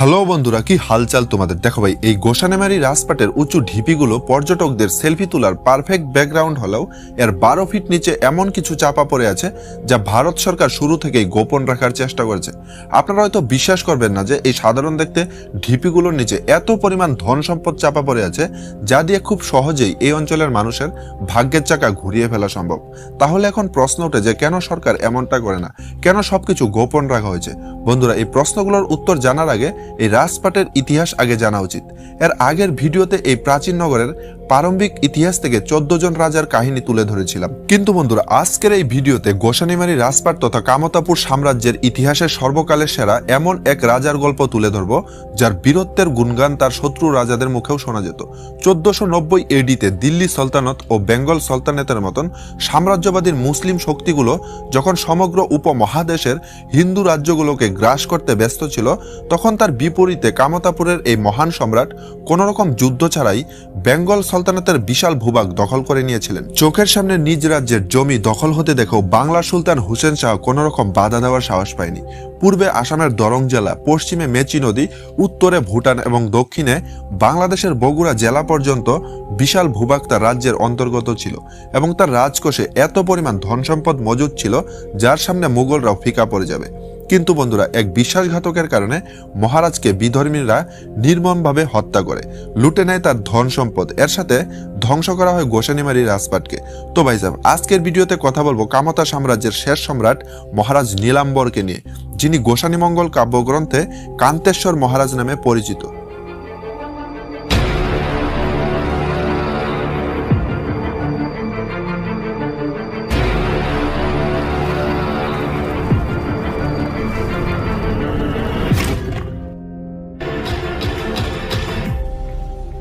Hello বন্ধুরা, কি হালচাল তোমাদের? দেখো ভাই, এই গোসানেমারি রাজপাটের উঁচু ঢিপিগুলো পর্যটকদের সেলফি তোলার পারফেক্ট ব্যাকগ্রাউন্ড হলেও এর 12 ফিট নিচে এমন কিছু চাপা পড়ে আছে যা ভারত সরকার শুরু থেকেই গোপন রাখার চেষ্টা করেছে। আপনারা হয়তো বিশ্বাস করবেন না যে এই সাধারণ দেখতে ঢিপিগুলোর নিচে এত পরিমাণ ধন সম্পদ চাপা পড়ে আছে যা দিয়ে খুব সহজেই এই অঞ্চলের মানুষের ভাগ্যের চাকা ঘুরিয়ে ফেলা সম্ভব। তাহলে এখন প্রশ্ন ওঠে যে কেন সরকার এমনটা করে না, কেন সবকিছু গোপন রাখা হয়েছে? বন্ধুরা, এই প্রশ্নগুলোর উত্তর জানার আগে এই রাজপাটের ইতিহাস আগে জানা উচিত। এর আগের ভিডিওতে এই প্রাচীন নগরের প্রারম্ভিক ইতিহাস থেকে 14 জন রাজার কাহিনী তুলে ধরেছিলাম। কিন্তু বন্ধুরা, আজকের এই ভিডিওতে গোসানিমারি রাজপাট তথা কামতাপুর সাম্রাজ্যের ইতিহাসের সর্বকালের সেরা এমন এক রাজার গল্প তুলে ধরব যার বীরত্বের গুণগান তার শত্রু রাজাদের মুখেও শোনা যেত। 1490 এডিতে দিল্লি সালতানাত ও বেঙ্গল সালতানাতের মতন সাম্রাজ্যবাদী মুসলিম শক্তিগুলো যখন সমগ্র উপমহাদেশের হিন্দু রাজ্যগুলোকে গ্রাস করতে ব্যস্ত ছিল, তখন তার বিপরীতে কামতাপুরের এই মহান সম্রাট কোনোরকম যুদ্ধ ছাড়াই বেঙ্গল সালতানাতের বিশাল ভূভাগ দখল করে নিয়েছিলেন। চোখের সামনে নিজ রাজ্যের জমি দখল হতে দেখেও বাংলার সুলতান হুসেন শাহ কোনোরকম বাধা দেওয়ার সাহস পায়নি। পূর্বে আসামের দরং জেলা, পশ্চিমে মেচি নদী, উত্তরে ভুটান এবং দক্ষিণে বাংলাদেশের বগুড়া জেলা পর্যন্ত বিশাল ভূভাগ তার রাজ্যের অন্তর্গত ছিল এবং তার রাজকোষে এত পরিমাণ ধন সম্পদ মজুদ ছিল যার সামনে মুঘলরাও ফিকা পড়ে যাবে। কিন্তু বন্ধুরা, এক বিশ্বাসঘাতকের কারণে মহারাজকে বিধর্মীরা নির্মমভাবে হত্যা করে লুটে নেয় তার ধন সম্পদ। এর সাথে ধ্বংস করা হয় গোসানিমারি রাজপাটকে। তো ভাই সাহেব, আজকের ভিডিওতে কথা বলবো কামতা সাম্রাজ্যের শেষ সম্রাট মহারাজ নীলাম্বরকে নিয়ে, যিনি গোসানিমঙ্গল কাব্যগ্রন্থে কান্তেশ্বর মহারাজ নামে পরিচিত।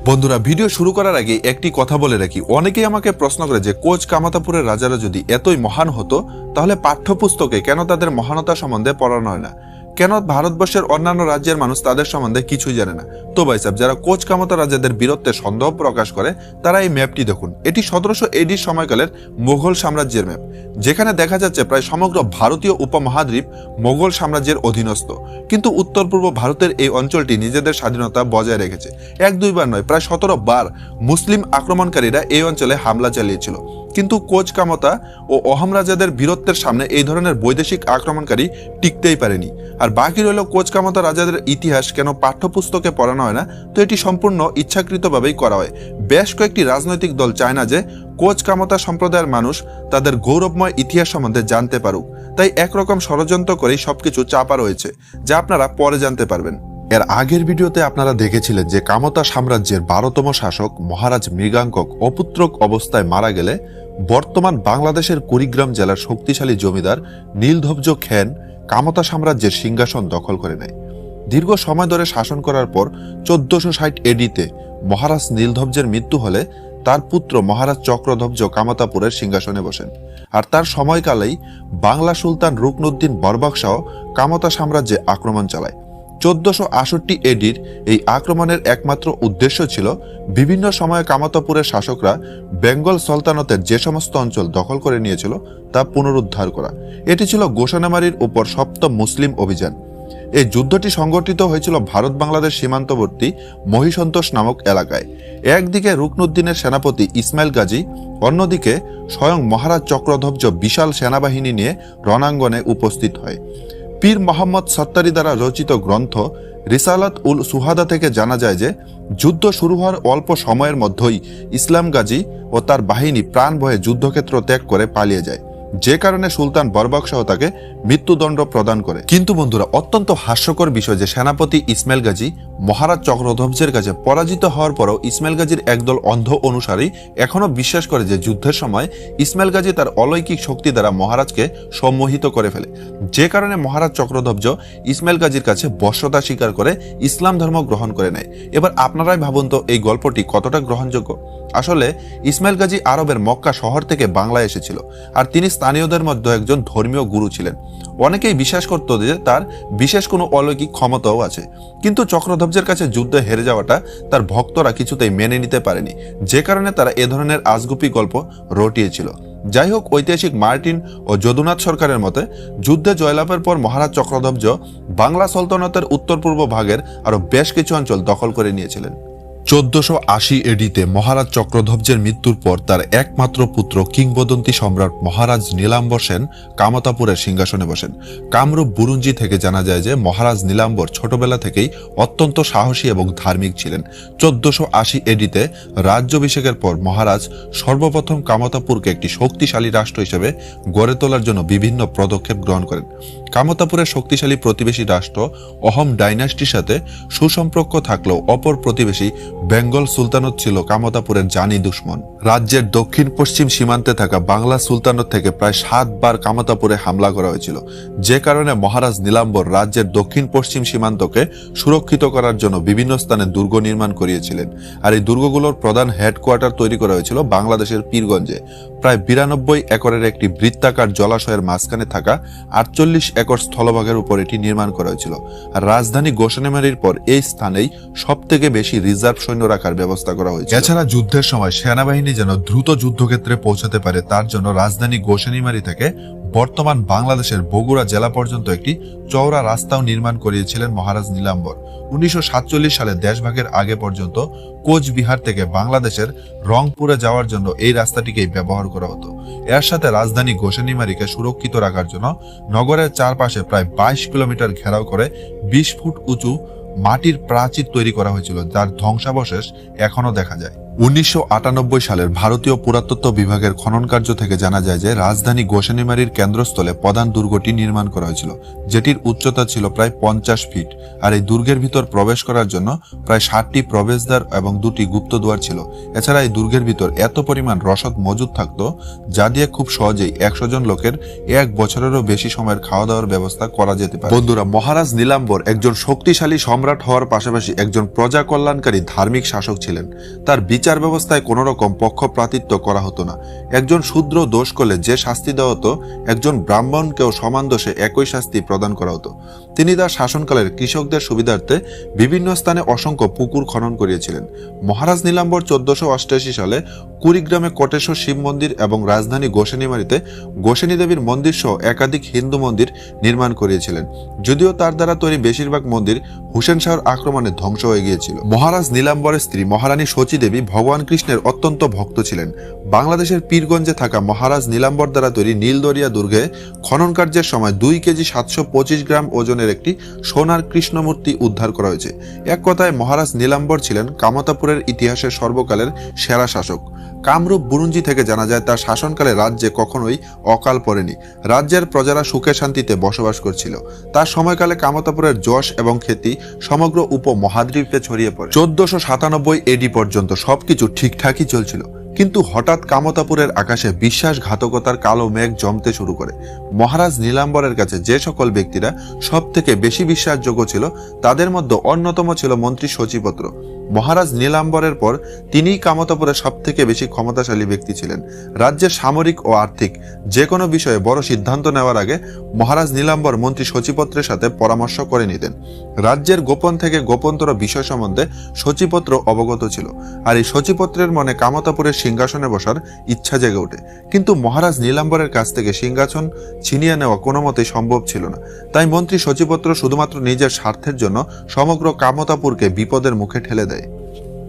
বন্ধুরা, ভিডিও শুরু করার আগে একটি কথা বলে রাখি, অনেকেই আমাকে প্রশ্ন করে যে কোচ কামাতাপুরের রাজারা যদি এতই মহান হতো তাহলে পাঠ্যপুস্তকে কেন তাদের মহানতা সম্বন্ধে পড়ানো হয় না, কেন ভারতবর্ষের অন্যান্য রাজ্যের মানুষ তাদের সম্বন্ধে কিছুই জানে না? তো ভাই সাহেব, যারা কোচ কামতা রাজাদের বীরত্বে সন্দেহ প্রকাশ করে তারা এই ম্যাপটি দেখুন। এটি 1700 এডির সময়কালের মোগল সাম্রাজ্যের ম্যাপ, যেখানে দেখা যাচ্ছে প্রায় সমগ্র ভারতীয় উপমহাদ্বীপ মোগল সাম্রাজ্যের অধীনস্থ। কিন্তু উত্তর পূর্ব ভারতের এই অঞ্চলটি নিজেদের স্বাধীনতা বজায় রেখেছে। 1-2 বার নয়, প্রায় 17 বার মুসলিম আক্রমণকারীরা এই অঞ্চলে হামলা চালিয়েছিল। কিন্তু কোচ কামতা ও অহম রাজাদের বীরত্বের সামনে এই ধরনের বৈদেশিক আক্রমণকারী টিকতেই পারেনি। আর বাকি রইল কোচ কামতা রাজাদের ইতিহাস কেন পাঠ্যপুস্তকে পড়ানো হয় না? তো এটি সম্পূর্ণ ইচ্ছাকৃতভাবেই করা হয়। বেশ কয়েকটি রাজনৈতিক দল চায় না যে কোচ কামতা সম্প্রদায়ের মানুষ তাদের গৌরবময় ইতিহাস সম্বন্ধে জানতে পারুক, তাই একরকম ষড়যন্ত্র করেই সবকিছু চাপা রয়েছে, যা আপনারা পরে জানতে পারবেন। এর আগের ভিডিওতে আপনারা দেখেছিলেন যে কামতা সাম্রাজ্যের 12তম শাসক মহারাজ মৃগাঙ্কক অপুত্রক অবস্থায় মারা গেলে বর্তমান বাংলাদেশের কুড়িগ্রাম জেলার শক্তিশালী জমিদার নীলধ্বজ খেন কামতা সাম্রাজ্যের সিংহাসন দখল করে নেয়। দীর্ঘ সময় ধরে শাসন করার পর 1460 এডিতে মহারাজ নীলধ্বজের মৃত্যু হলে তার পুত্র মহারাজ চক্রধ্বজ কামতাপুরের সিংহাসনে বসেন। আর তার সময়কালেই বাংলা সুলতান রুকনুদ্দিন বরবাক শাহ কামতা সাম্রাজ্যে আক্রমণ চালায়। 1468 এডির এই আক্রমণের একমাত্র উদ্দেশ্য ছিল বিভিন্ন সময়ে কামতাপুরের শাসকরা বেঙ্গল সালতানাতের যে সমস্ত অঞ্চল দখল করে নিয়েছিল তা পুনরুদ্ধার করা। এটি ছিল গোসানামারির উপর সপ্তম মুসলিম অভিযান। এই যুদ্ধটি সংগঠিত হয়েছিল ভারত বাংলাদেশ সীমান্তবর্তী মহিসন্তোষ নামক এলাকায়। একদিকে রুকনুদ্দিনের সেনাপতি ইসমাইল গাজী, অন্যদিকে স্বয়ং মহারাজ চক্রধ্বজ বিশাল সেনাবাহিনী নিয়ে রণাঙ্গনে উপস্থিত হয়। পীর মোহাম্মদ সত্তারি দ্বারা রচিত গ্রন্থ রিসালাত উল সুহাদা থেকে জানা যায় যে যুদ্ধ শুরু হওয়ার অল্প সময়ের মধ্যেই ইসলাম গাজী ও তার বাহিনী প্রাণ ভয়ে যুদ্ধক্ষেত্র ত্যাগ করে পালিয়ে যায়, যে কারণে সুলতান বরবাক শাহ তাকে মৃত্যুদণ্ড প্রদান করে। কিন্তু বন্ধুরা, অত্যন্ত হাস্যকর বিষয় যে সেনাপতি ইসমাইল গাজী মহারাজ চক্রধ্বজের কাছে পরাজিত হওয়ার পরও ইসমাইল গাজীর একদল অন্ধ অনুসারী এখনো বিশ্বাস করে যে যুদ্ধের সময় ইসমাইল গাজী তার অলৌকিক শক্তি দ্বারা মহারাজকে সম্মোহিত করে ফেলে, যে কারণে মহারাজ চক্রধ্বজ ইসমাইল গাজীর কাছে বশ্যতা স্বীকার করে ইসলাম ধর্ম গ্রহণ করে নেয়। এবার আপনারাই ভাবুন তো এই গল্পটি কতটা গ্রহণযোগ্য। আসলে ইসমাইল গাজী আরবের মক্কা শহর থেকে বাংলায় এসেছিল, আর তিনি স্থানীয়দের মধ্যে একজন ধর্মীয় গুরু ছিলেন। অনেকেই বিশ্বাস করত যে তার বিশেষ কোনো অলৌকিক ক্ষমতাও আছে। কিন্তু চক্রধ্বজের কাছে যুদ্ধে হেরে যাওয়াটা তার ভক্তরা কিছুতেই মেনে নিতে পারেনি, যে কারণে তারা এ ধরনের আজগুপি গল্প রটিয়েছিল। যাই হোক, ঐতিহাসিক মার্টিন ও যদুনাথ সরকারের মতে যুদ্ধে জয়লাভের পর মহারাজ চক্রধ্বজ বাংলা সালতানাতের উত্তর পূর্ব ভাগের আরো বেশ কিছু অঞ্চল দখল করে নিয়েছিলেন। 1480 এডিতে মহারাজ চক্রধ্বজের মৃত্যুর পর তার একমাত্র পুত্র কিংবদন্তি সম্রাট মহারাজ নীলাম্বর সেন কামতাপুরের সিংহাসনে বসেন। কামরূপ বুরুঞ্জি থেকে জানা যায় যে মহারাজ নীলাম্বর ছোটবেলা থেকেই অত্যন্ত সাহসী এবং ধার্মিক ছিলেন। 1480 এডিতে রাজ্যাভিষেকের পর মহারাজ সর্বপ্রথম কামতাপুরকে একটি শক্তিশালী রাষ্ট্র হিসেবে গড়ে তোলার জন্য বিভিন্ন পদক্ষেপ গ্রহণ করেন। কামতাপুরের শক্তিশালী প্রতিবেশী রাষ্ট্র অহোম ডাইনাস্টির সাথে সুসম্পর্ক থাকলেও অপর প্রতিবেশী বেঙ্গল সুলতানত ছিল কামতাপুরের জানি দুশ্মন। রাজ্যের দক্ষিণ পশ্চিম সীমান্তে থাকা বাংলা সুলতানত থেকে প্রায় 7 বার কামতাপুরে হামলা করা হয়েছিল, যে কারণে মহারাজ নীলাম্বর রাজ্যের দক্ষিণ পশ্চিম সীমান্তকে সুরক্ষিত করার জন্য বিভিন্ন স্থানে দুর্গ নির্মাণ করিয়েছিলেন। আর এই দুর্গগুলোর প্রধান হেডকোয়ার্টার তৈরি করা হয়েছিল বাংলাদেশের পীরগঞ্জে। প্রায় 92 একরের একটি বৃত্তাকার জলাশয়ের মাঝখানে থাকা 48 একর স্থলভাগের উপর এটি নির্মাণ করা হয়েছিল। আর রাজধানী গোসানিমারির পর এই স্থানেই সবথেকে বেশি রিজার্ভ সৈন্য রাখার ব্যবস্থা করা হয়েছে। এছাড়া যুদ্ধের সময় সেনাবাহিনী যেন দ্রুত যুদ্ধক্ষেত্রে পৌঁছাতে পারে তার জন্য রাজধানী গোসানিমারি থেকে বর্তমান বাংলাদেশের বগুড়া জেলা পর্যন্ত একটি চওড়া রাস্তাও নির্মাণ করিয়েছিলেন মহারাজ নীলাম্বর। 1947 সালে দেশভাগের আগে পর্যন্ত কোচবিহার থেকে বাংলাদেশের রংপুরে যাওয়ার জন্য এই রাস্তাটিকেই ব্যবহার করা হতো। এর সাথে রাজধানী গোসানিমারিকে সুরক্ষিত রাখার জন্য নগরের চারপাশে প্রায় 22 কিলোমিটার ঘেরাও করে 20 ফুট উঁচু মাটির প্রাচীর তৈরি করা হয়েছিল, যার ধ্বংসাবশেষ এখনো দেখা যায়। 1998 সালের ভারতীয় পুরাতত্ত্ব বিভাগের খনন কার্য থেকে জানা যায় যে রাজধানী গোসানিমারির কেন্দ্রস্থলে প্রধান দুর্গটি নির্মাণ করা হয়েছিল, যেটির উচ্চতা ছিল প্রায় 50 ফিট। আর এই দুর্গের ভিতর প্রবেশ করার জন্য প্রায় 60টি প্রবেশদ্বার এবং 2টি গুপ্তদ্বার ছিল। এছাড়া এই দুর্গের ভিতর এত পরিমাণ রসদ মজুদ থাকতো যা দিয়ে খুব সহজেই 100 জন লোকের 1 বছরেরও বেশি সময়ের খাওয়া দাওয়ার ব্যবস্থা করা যেতে পারে। বন্ধুরা, মহারাজ নীলাম্বর একজন শক্তিশালী সম্রাট হওয়ার পাশাপাশি একজন প্রজা কল্যাণকারী ধার্মিক শাসক ছিলেন। তার বিচার ব্যবস্থায় কোন রকম পক্ষপাতিত্ব করা হতো না। একজন শূদ্র দোষ করলে যে শাস্তি দেওয়া হতো, একজন ব্রাহ্মণকেও সমান দোষে একই শাস্তি প্রদান করা হতো। তিনি তার শাসনকালের কৃষকদের সুবিধার্থে বিভিন্ন স্থানে অসংখ্য পুকুর খনন করিয়েছিলেন। মহারাজ নীলাম্বর 1488 সালে কুড়িগ্রামে কোটেশ্বর শিব মন্দির এবং রাজধানী গোসানিমারিতে গোসানী দেবীর মন্দির সহ একাধিক হিন্দু মন্দির নির্মাণ করিয়েছিলেন। যদিও তার দ্বারা তৈরি বেশিরভাগ মন্দির হুসেন শাহর আক্রমণে ধ্বংস হয়ে গিয়েছিল। মহারাজ নীলাম্বরের স্ত্রী মহারানী শচী দেবী ভগবান কৃষ্ণের অত্যন্ত ভক্ত ছিলেন। বাংলাদেশের পীরগঞ্জে থাকা মহারাজ নীলাম্বর দ্বারা তৈরি নীলদরিয়া দুর্গে খনন কার্যের সময় 2 কেজি 725 গ্রাম ওজনের একটি সোনার কৃষ্ণমূর্তি উদ্ধার করা হয়েছে। এক কথায় মহারাজ নীলাম্বর ছিলেন কামতাপুরের ইতিহাসের সর্বকালের সেরা শাসক। কামরূপ বুরুঞ্জি থেকে জানা যায় তার শাসনকালে রাজ্যে কখনোই অকাল পড়েনি। রাজ্যের প্রজারা সুখে শান্তিতে বসবাস করছিল। তার সময়কালে কামতাপুরের যশ এবং খ্যাতি সমগ্র উপমহাদ্বীপে ছড়িয়ে পড়ে। 1497 এডি পর্যন্ত সবকিছু ঠিকঠাকই চলছিল, কিন্তু হঠাৎ কামতাপুরের আকাশে বিশ্বাসঘাতকতার কালো মেঘ জমতে শুরু করে। মহারাজ নীলাম্বরের কাছে যে সকল ব্যক্তিরা সব থেকে বেশি বিশ্বাসযোগ্য ছিল তাদের মধ্যে অন্যতম ছিল মন্ত্রী শচীপত্র। মহারাজ নীলাম্বরের পর তিনিই কামতাপুরের সব থেকে বেশি ক্ষমতাশালী ব্যক্তি ছিলেন। রাজ্যের সামরিক ও আর্থিক যে কোনো বিষয়ে বড় সিদ্ধান্ত নেওয়ার আগে মহারাজ নীলাম্বর মন্ত্রী শচীপত্রের সাথে পরামর্শ করে নিতেন। রাজ্যের গোপন থেকে গোপনতর বিষয় সম্বন্ধে শচীপত্র অবগত ছিল, আর এই শচীপত্রের মনে কামতাপুরের সিংহাসনে বসার ইচ্ছা জেগে ওঠে। কিন্তু মহারাজ নীলাম্বরের কাছ থেকে সিংহাসন ছিনিয়ে নেওয়া কোনো মতেই সম্ভব ছিল না। তাই মন্ত্রী শচীপত্র শুধুমাত্র নিজের স্বার্থের জন্য সমগ্র কামতাপুরকে বিপদের মুখে ঠেলে দেয়।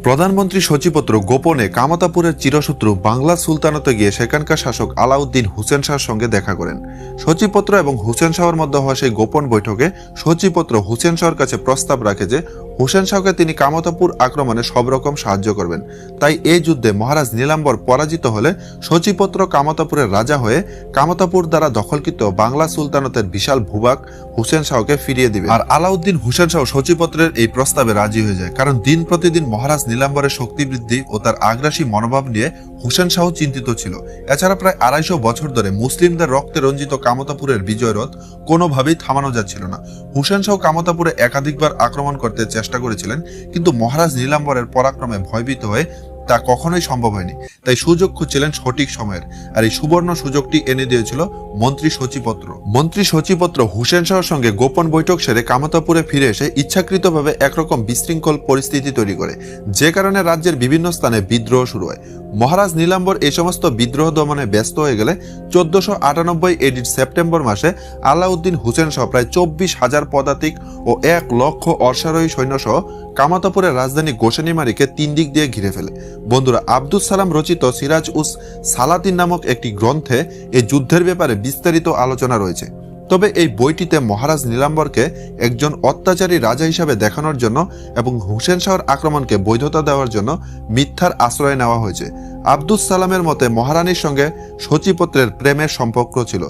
প্রধানমন্ত্রী শচীপত্র গোপনে কামতাপুরের চিরশত্রু বাংলা সুলতানতে গিয়ে সেখানকার শাসক আলাউদ্দিন হুসেন শাহর সঙ্গে দেখা করেন। শচীপত্র এবং হুসেন শাহর মধ্যে হওয়া সেই গোপন বৈঠকে শচীপত্র হুসেন শাহর কাছে প্রস্তাব রাখে যে হুসেন শাহকে তিনি কামতাপুর আক্রমণে সব রকম সাহায্য করবেন। তাই এই যুদ্ধে মহারাজ নীলাম্বর পরাজিত হলে শচীপত্র কামতাপুরের রাজা হয়ে কামতাপুর দ্বারা দখলকৃত বাংলা সুলতানতের বিশাল ভূভাগ হুসেন শাহকে ফিরিয়ে দিবে। আর আলাউদ্দিন হুসেন শাহ শচীপত্রের এই প্রস্তাবে রাজি হয়ে যায়, কারণ দিন প্রতিদিন মহারাজ নীলাম্বরের শক্তি বৃদ্ধি ও তার আগ্রাসী মনোভাব নিয়ে হুসেন শাহ চিন্তিত ছিল। এছাড়া প্রায় 250 বছর ধরে মুসলিমদের রক্তে রঞ্জিত কামতাপুরের বিজয় রথ কোনোভাবেই থামানো যাচ্ছিল না। হুসেন শাহ কামতাপুরে একাধিকবার আক্রমণ করতে চেষ্টা করেছিলেন, কিন্তু মহারাজ নীলাম্বরের পরাক্রমে ভয়ভীত হয়ে তা কখনোই সম্ভব হয়নি। তাই সুযোগ খুঁজছিলেন সঠিক সময়ের, আর এই সুবর্ণ সুযোগটি এনে দিয়েছিল মন্ত্রী সচিপত্র। মন্ত্রী সচিপত্র হুসেন শাহর সঙ্গে গোপন বৈঠক সেরে কামাতাপুরে ফিরে এসে ইচ্ছাকৃতভাবে একরকম বিশৃঙ্খল পরিস্থিতি তৈরি করে, যে কারণে রাজ্যের বিভিন্ন স্থানে বিদ্রোহ শুরু হয়। মহারাজ নীলাম্বর এই সমস্ত বিদ্রোহ দমনে ব্যস্ত হয়ে গেলে 1498 এডির সেপ্টেম্বর মাসে আলাউদ্দিন হুসেন সহ প্রায় 24,000 পদাতিক ও 1 লক্ষ অশ্বারোহী সৈন্য সহ কামাতাপুরের রাজধানী গোসানিমারিকে 3 দিক দিয়ে ঘিরে ফেলে। বন্ধুরা, আব্দুস সালাম রচিত সিরাজ উস সালাতিন নামক একটি গ্রন্থে এই যুদ্ধের ব্যাপারে বিস্তারিত আলোচনা রয়েছে। তবে এই বইটিতে মহারাজ নীলাম্বরকে একজন অত্যাচারী রাজা হিসাবে দেখানোর জন্য এবং হুসেন শাহর আক্রমণকে বৈধতা দেওয়ার জন্য মিথ্যার আশ্রয় নেওয়া হয়েছে। আব্দুস সালামের মতে মহারানীর সঙ্গে সচিপত্রের প্রেমের সম্পর্ক ছিল।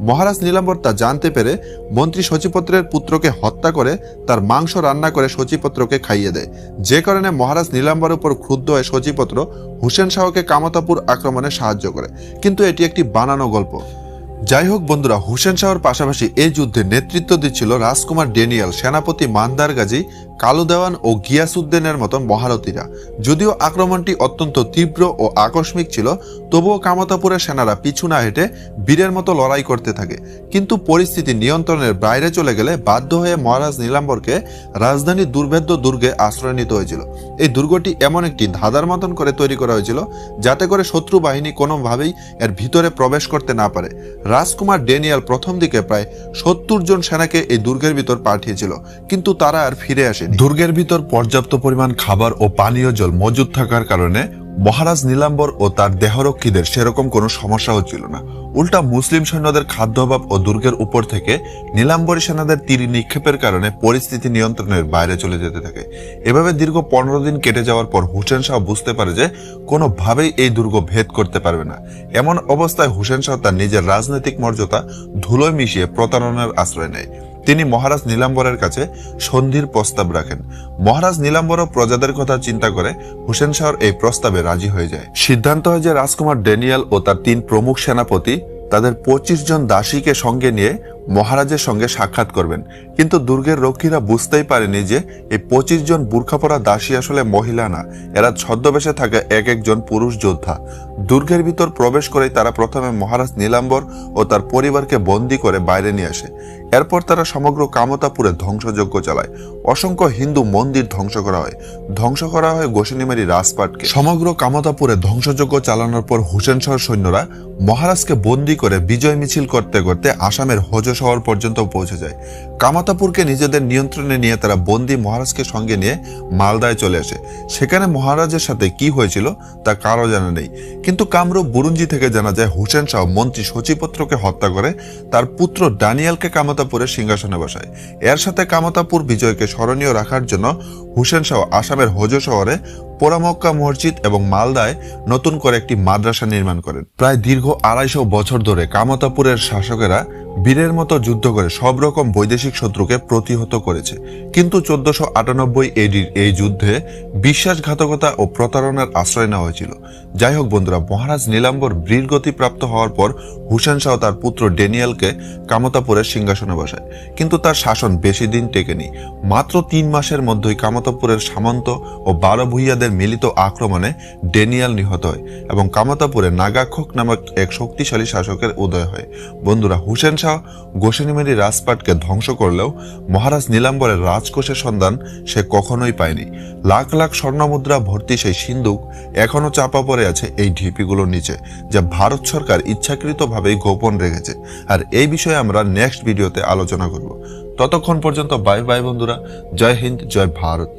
মহারাজ নীলাম্বর তা জানতে পেরে মন্ত্রী সচিপত্রের পুত্রকে হত্যা করে তার মাংস রান্না করে সচিপত্রকে খাইয়ে দেয়, যে কারণে মহারাজ নীলাম্বরের উপর ক্রুদ্ধ হয়ে সচিপত্র হুসেন শাহকে কামাতাপুর আক্রমণে সাহায্য করে। কিন্তু এটি একটি বানানো গল্প। যাই হোক বন্ধুরা, হুসেন শাহর পাশাপাশি এই যুদ্ধে নেতৃত্ব দিচ্ছিল রাজকুমার ড্যানিয়েল, সেনাপতি মান্দার গাজী, কালু দেওয়ান ও গিয়াসউদ্দিনের মতো মহারথীরা। যদিও আক্রমণটি অত্যন্ত তীব্র ও আকস্মিক ছিল, তবুও কামাতাপুরের সেনারা পিছু না হেঁটে বীরের মতো লড়াই করতে থাকে। কিন্তু পরিস্থিতি নিয়ন্ত্রণের বাইরে চলে গেলে বাধ্য হয়ে মহারাজ নীলাম্বরকে রাজধানী দুর্ভেদ্য দুর্গে আশ্রয় নিতে হয়েছিল। এই দুর্গটি এমন একটি ধাঁধার মতন করে তৈরি করা হয়েছিল যাতে করে শত্রু বাহিনী কোনোভাবেই এর ভিতরে প্রবেশ করতে না পারে। রাজকুমার ড্যানিয়েল প্রথম দিকে প্রায় 70 জন সেনাকে এই দুর্গের ভিতর পাঠিয়েছিল, কিন্তু তারা আর ফিরে আসেনি। দুর্গের ভিতর পর্যাপ্ত পরিমাণ খাবার ও পানীয় জল মজুদ থাকার কারণে মহারাজ নীলাম্বর ও তার দেহরক্ষীদের সেরকম কোনো সমস্যা হচ্ছিল না। উল্টা মুসলিম সৈন্যদের খাদ্য অভাব ও দুর্গের উপর থেকে নীলাম্বরী সেনাদের তীর নিক্ষেপের কারণে পরিস্থিতি নিয়ন্ত্রণের বাইরে চলে যেতে থাকে। এভাবে দীর্ঘ 15 দিন কেটে যাওয়ার পর হুসেন শাহ বুঝতে পারে যে কোনোভাবেই এই দুর্গ ভেদ করতে পারবে না। এমন অবস্থায় হুসেন শাহ তার নিজের রাজনৈতিক মর্যাদা ধুলোয় মিশিয়ে প্রতারণার আশ্রয় নেয়। তিনি মহারাজ নীলাম্বরের কাছে সন্ধির প্রস্তাব রাখেন। মহারাজ নীলাম্বরও প্রজাদের কথা চিন্তা করে হুসেন শাহর এই প্রস্তাবে রাজি হয়ে যায়। সিদ্ধান্ত হয় যে রাজকুমার ড্যানিয়েল ও তার 3 প্রমুখ সেনাপতি তাদের 25 জন দাসীকে সঙ্গে নিয়ে মহারাজের সঙ্গে সাক্ষাৎ করবেন। কিন্তু দুর্গের রক্ষীরা বুঝতেই পারেনি যে এই 25 জন বুরখা পরা দাসী আসলে মহিলা না, এরা ছদ্মবেশে থাকা এক একজন পুরুষ যোদ্ধা। দুর্গের ভিতর প্রবেশ করেই তারা প্রথমে মহারাজ নীলাম্বর ও তার পরিবারকে বন্দী করে বাইরে নিয়ে আসে। এরপর তারা সমগ্র কামতাপুরে ধ্বংসযজ্ঞ চালায়। অসংখ্য হিন্দু মন্দির ধ্বংস করা হয় গোসানিমারি রাজপাটকে। সমগ্র কামতাপুরে ধ্বংসযজ্ঞ চালানোর পর হুসেন শাহর সৈন্যরা মহারাজকে বন্দী করে বিজয় মিছিল করতে করতে আসামের হোজ শহর পর্যন্ত পৌঁছে যায়। কামাতাপুরকে নিজেদের নিয়ন্ত্রণে নিয়ে তারা বন্দী মহারাজকে সঙ্গে নিয়ে মালদায় চলে আসে। সেখানে মহারাজের সাথে কি হয়েছিল তা কারো জানা নেই, কিন্তু কামরূপ বুরুঞ্জি থেকে জানা যায় হুসেন শাহ মন্ত্রী সচিপত্রকে হত্যা করে তার পুত্র ড্যানিয়েলকে কামাতাপুরের সিংহাসনে বসায়। এর সাথে কামাতাপুর বিজয়কে স্মরণীয় রাখার জন্য হুসেন শাহ আসামের হোজ শহরে পোড়ামক্কা মসজিদ এবং মালদায় নতুন করে একটি মাদ্রাসা নির্মাণ করেন। প্রায় দীর্ঘ 250 বছর ধরে কামাতাপুরের শাসকেরা বীরের মতো যুদ্ধ করে সব রকম বৈদেশিক শত্রুকে প্রতিহত করেছে। কিন্তু 1498 এডির এই যুদ্ধে বিশ্বাসঘাতকতা ও প্রতারণার আশ্রয় নেওয়া হয়েছিল। যাই হোক বন্ধুরা, মহারাজ নীলাম্বর বীরগতি প্রাপ্ত হওয়ার পর হুসেন শাহ তার পুত্র ড্যানিয়েলকে কামাতাপুরের সিংহাসনে বসায়, কিন্তু তার শাসন বেশি দিন টেকেনি। মাত্র 3 মাসের মধ্যেই কামাতাপুরের সামন্ত ও 12 ভূঁইয়াদের মিলিত আক্রমণে ড্যানিয়েল নিহত হয় এবং কামাতাপুরে নাগাক্ষক নামক এক শক্তিশালী শাসকের উদয় হয়। বন্ধুরা, হুসেন শাহ গোসানিমারি রাজপাটকে ধ্বংস করলেও মহারাজ নীলাম্বরের রাজকোষের সন্ধান সে কখনোই পায়নি। লাখ লাখ স্বর্ণমুদ্রা ভর্তি সেই সিন্ধুক এখনো চাপা পড়ে আছে এই ঢিপিগুলোর নিচে, যা ভারত সরকার ইচ্ছাকৃতভাবেই গোপন রেখেছে। আর এই বিষয়ে আমরা নেক্সট ভিডিওতে আলোচনা করব। ততক্ষণ পর্যন্ত বাই বাই বন্ধুরা। জয় হিন্দ, জয় ভারত।